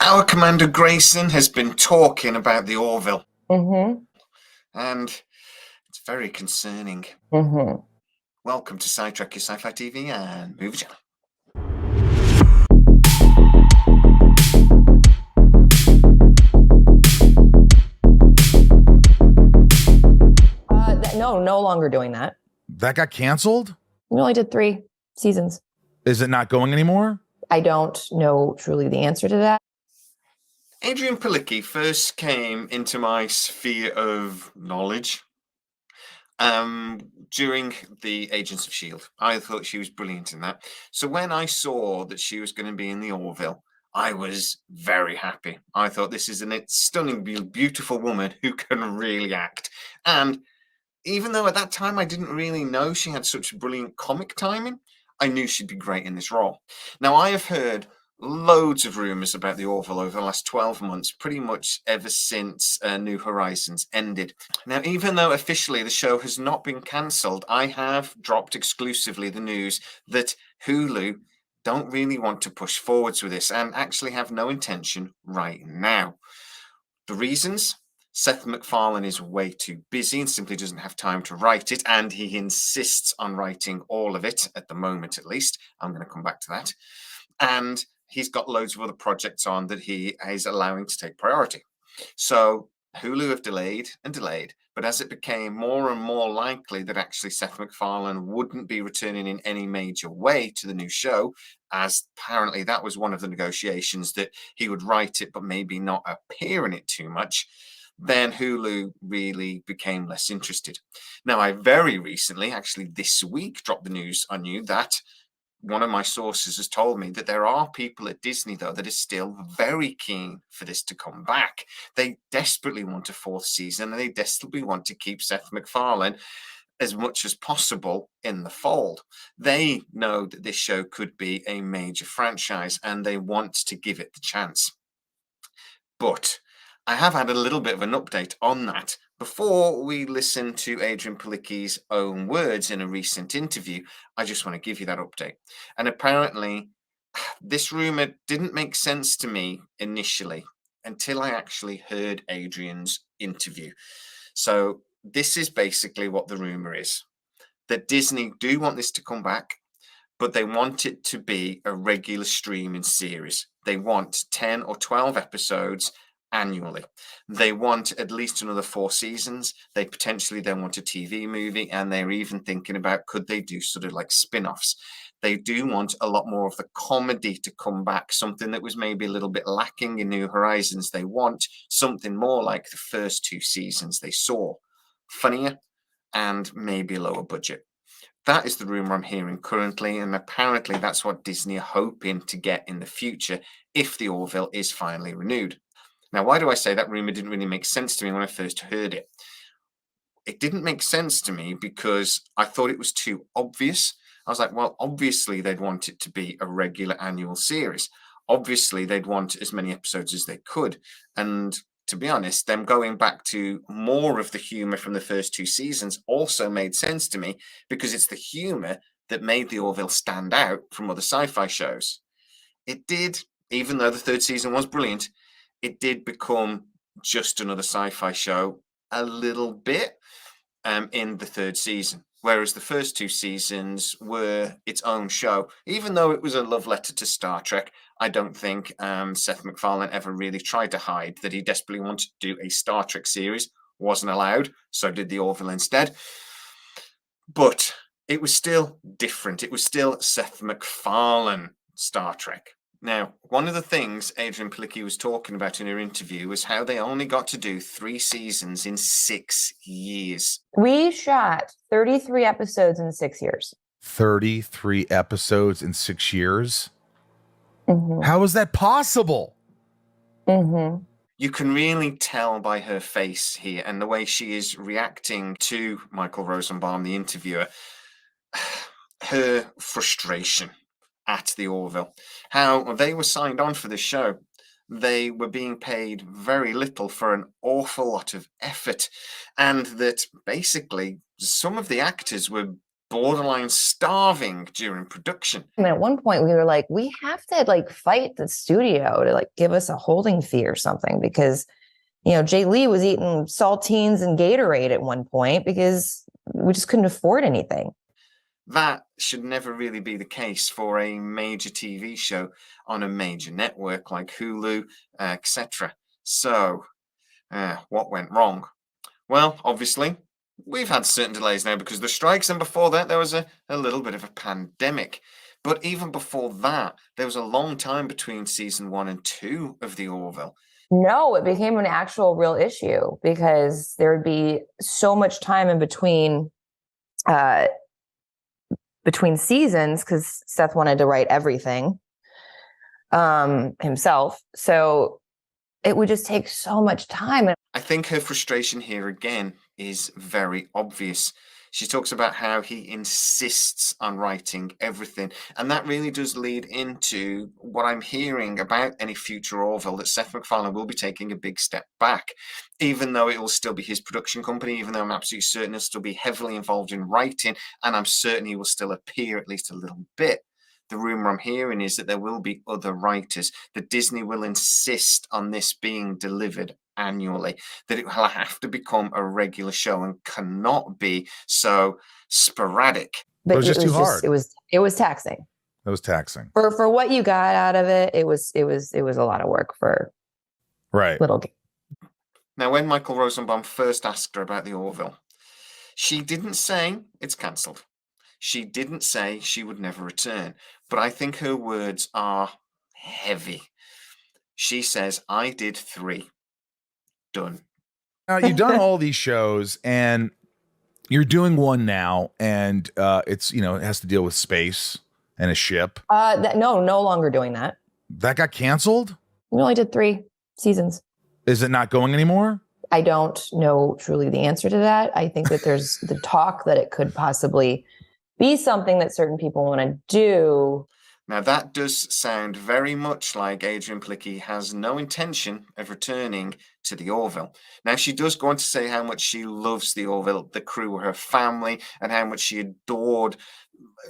Our Commander Grayson has been talking about the Orville, Mm-hmm. and it's very concerning. Mm-hmm. Welcome to Sidetrack Your Sci-Fi TV and Movie Channel. No longer doing that. That got canceled? We only did 3 seasons. Is it not going anymore? I don't know truly the answer to that. Adrianne Palicki first came into my sphere of knowledge during the Agents of S.H.I.E.L.D. I thought she was brilliant in that. So when I saw that she was going to be in the Orville, I was very happy. I thought this is a stunning, beautiful woman who can really act. And even though at that time I didn't really know she had such brilliant comic timing, I knew she'd be great in this role. Now, I have heard loads of rumours about the Orville over the last 12 months, pretty much ever since New Horizons ended. Now, even though officially the show has not been cancelled, I have dropped exclusively the news that Hulu don't really want to push forwards with this and actually have no intention right now. The reasons? Seth MacFarlane is way too busy and simply doesn't have time to write it, and he insists on writing all of it, at the moment at least. I'm going to come back to that. And he's got loads of other projects on that he is allowing to take priority. So Hulu have delayed and delayed, but as it became more and more likely that actually Seth MacFarlane wouldn't be returning in any major way to the new show, as apparently that was one of the negotiations, that he would write it but maybe not appear in it too much, then Hulu really became less interested. Now, I very recently, actually this week, dropped the news on you that one of my sources has told me that there are people at Disney, though, that are still very keen for this to come back. They desperately want a 4th season, and they desperately want to keep Seth MacFarlane as much as possible in the fold. They know that this show could be a major franchise, and they want to give it the chance. But I have had a little bit of an update on that. Before we listen to Adrianne Palicki's own words in a recent interview, I just want to give you that update. And apparently, this rumor didn't make sense to me initially until I actually heard Adrianne's interview. So this is basically what the rumor is: that Disney do want this to come back, but they want it to be a regular streaming series. They want 10 or 12 episodes annually. They want at least another 4 seasons. They potentially then want a TV movie, and they're even thinking about, could they do sort of like spin-offs. They do want a lot more of the comedy to come back, something that was maybe a little bit lacking in New Horizons. They want something more like the first 2 seasons they saw, funnier and maybe a lower budget. That is the rumor I'm hearing currently, and apparently that's what Disney are hoping to get in the future if the Orville is finally renewed. Now, why do I say that rumor didn't really make sense to me when I first heard it? It didn't make sense to me because I thought it was too obvious. I was like, well, obviously they'd want it to be a regular annual series. Obviously they'd want as many episodes as they could. And to be honest, them going back to more of the humor from the first 2 seasons also made sense to me, because it's the humor that made the Orville stand out from other sci-fi shows. It did, even though the 3rd season was brilliant, it did become just another sci-fi show a little bit in the 3rd season, whereas the first 2 seasons were its own show. Even though it was a love letter to Star Trek, I don't think Seth MacFarlane ever really tried to hide that he desperately wanted to do a Star Trek series. Wasn't allowed, so did the Orville instead. But it was still different. It was still Seth MacFarlane Star Trek. Now, one of the things Adrianne Palicki was talking about in her interview was how they only got to do 3 seasons in 6 years. We shot 33 episodes in 6 years. 33 episodes in 6 years? Mm-hmm. How is that possible? Mm-hmm. You can really tell by her face here and the way she is reacting to Michael Rosenbaum, the interviewer, her frustration at the Orville. How they were signed on for this show. They were being paid very little for an awful lot of effort, and that basically some of the actors were borderline starving during production. I mean, at one point we were like, we have to like fight the studio to like give us a holding fee or something, because Jay Lee was eating saltines and Gatorade at one point because we just couldn't afford anything. That should never really be the case for a major TV show on a major network like Hulu, etc. So, what went wrong? Well, obviously, we've had certain delays now because of the strikes, and before that, there was a little bit of a pandemic. But even before that, there was a long time between season 1 and 2 of The Orville. No, it became an actual real issue because there would be so much time in between seasons because Seth wanted to write everything himself. So it would just take so much time. I think her frustration here again is very obvious. She talks about how he insists on writing everything. And that really does lead into what I'm hearing about any future Orville, that Seth MacFarlane will be taking a big step back, even though it will still be his production company, even though I'm absolutely certain he'll still be heavily involved in writing, and I'm certain he will still appear at least a little bit. The rumor I'm hearing is that there will be other writers, that Disney will insist on this being delivered annually, that it will have to become a regular show and cannot be so sporadic. But it was just too hard. It was taxing. It was taxing. For what you got out of it, it was a lot of work for little. Now, when Michael Rosenbaum first asked her about the Orville, she didn't say it's cancelled. She didn't say she would never return, but I think her words are heavy. She says, I did 3. Done. Now, you've done all these shows, and you're doing one now, and it's, it has to deal with space and a ship. No longer doing that. That got canceled? We only did 3 seasons. Is it not going anymore? I don't know truly the answer to that. I think that there's the talk that it could possibly be something that certain people want to do. Now, that does sound very much like Adrianne Palicki has no intention of returning to the Orville. Now, she does go on to say how much she loves the Orville, the crew, her family, and how much she adored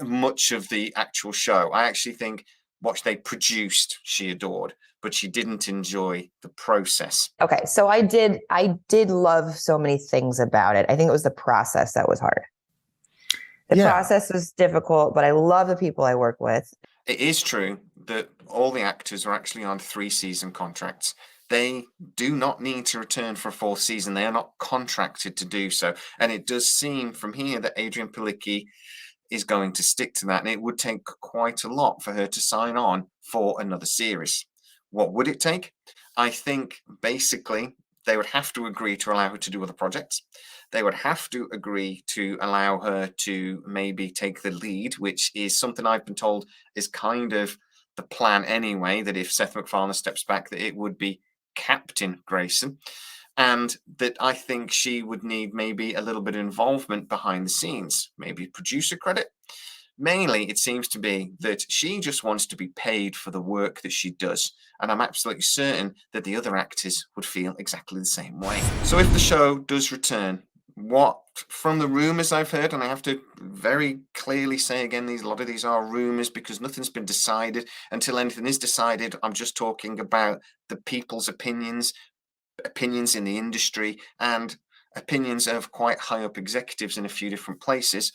much of the actual show. I actually think what they produced, she adored, but she didn't enjoy the process. Okay, so I did love so many things about it. I think it was the process that was hard. The process was difficult, but I love the people I work with. It is true that all the actors are actually on 3-season contracts. They do not need to return for a 4th season. They are not contracted to do so. And it does seem from here that Adrianne Palicki is going to stick to that. And it would take quite a lot for her to sign on for another series. What would it take? I think basically they would have to agree to allow her to do other projects. They would have to agree to allow her to maybe take the lead, which is something I've been told is kind of the plan anyway, that if Seth MacFarlane steps back, that it would be Captain Grayson. And that I think she would need maybe a little bit of involvement behind the scenes, maybe producer credit. Mainly, it seems to be that she just wants to be paid for the work that she does. And I'm absolutely certain that the other actors would feel exactly the same way. So if the show does return, what from the rumors I've heard, and I have to very clearly say again, a lot of these are rumors because nothing's been decided. Until anything is decided, I'm just talking about the people's opinions in the industry, and opinions of quite high up executives in a few different places.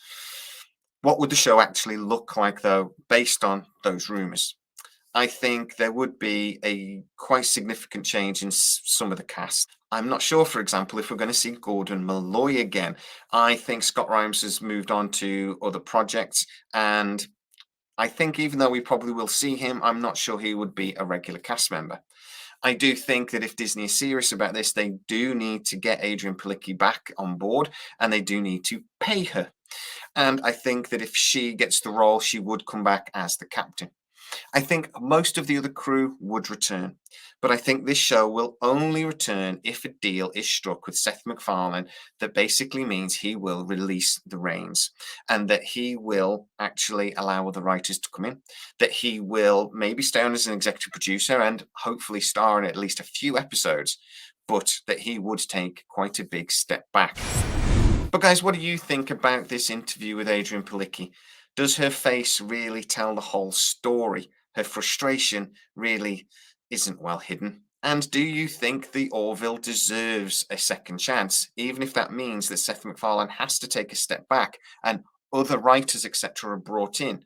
What would the show actually look like, though, based on those rumors? I think there would be a quite significant change in some of the cast. I'm not sure, for example, if we're going to see Gordon Malloy again. I think Scott Rhimes has moved on to other projects, and I think even though we probably will see him, I'm not sure he would be a regular cast member. I do think that if Disney is serious about this, they do need to get Adrianne Palicki back on board, and they do need to pay her. And I think that if she gets the role, she would come back as the captain. I think most of the other crew would return, but I think this show will only return if a deal is struck with Seth MacFarlane that basically means he will release the reins, and that he will actually allow other writers to come in, that he will maybe stay on as an executive producer and hopefully star in at least a few episodes, but that he would take quite a big step back. But guys, what do you think about this interview with Adrianne Palicki? Does her face really tell the whole story? Her frustration really isn't well hidden. And do you think the Orville deserves a second chance, even if that means that Seth MacFarlane has to take a step back and other writers, etc., are brought in?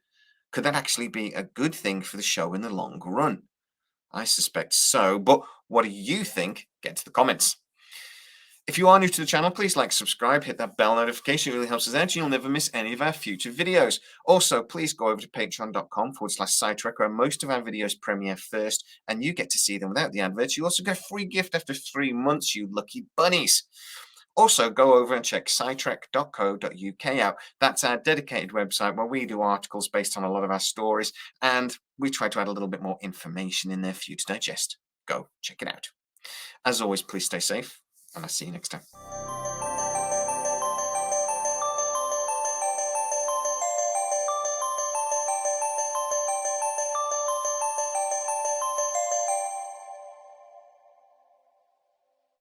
Could that actually be a good thing for the show in the long run? I suspect so, but what do you think? Get to the comments. If you are new to the channel, please like, subscribe, hit that bell notification. It really helps us out and you'll never miss any of our future videos. Also, please go over to patreon.com/SciTrek where most of our videos premiere first and you get to see them without the adverts. You also get a free gift after 3 months, you lucky bunnies. Also, go over and check scitrek.co.uk out. That's our dedicated website where we do articles based on a lot of our stories and we try to add a little bit more information in there for you to digest. Go check it out. As always, please stay safe and I'll see you next time.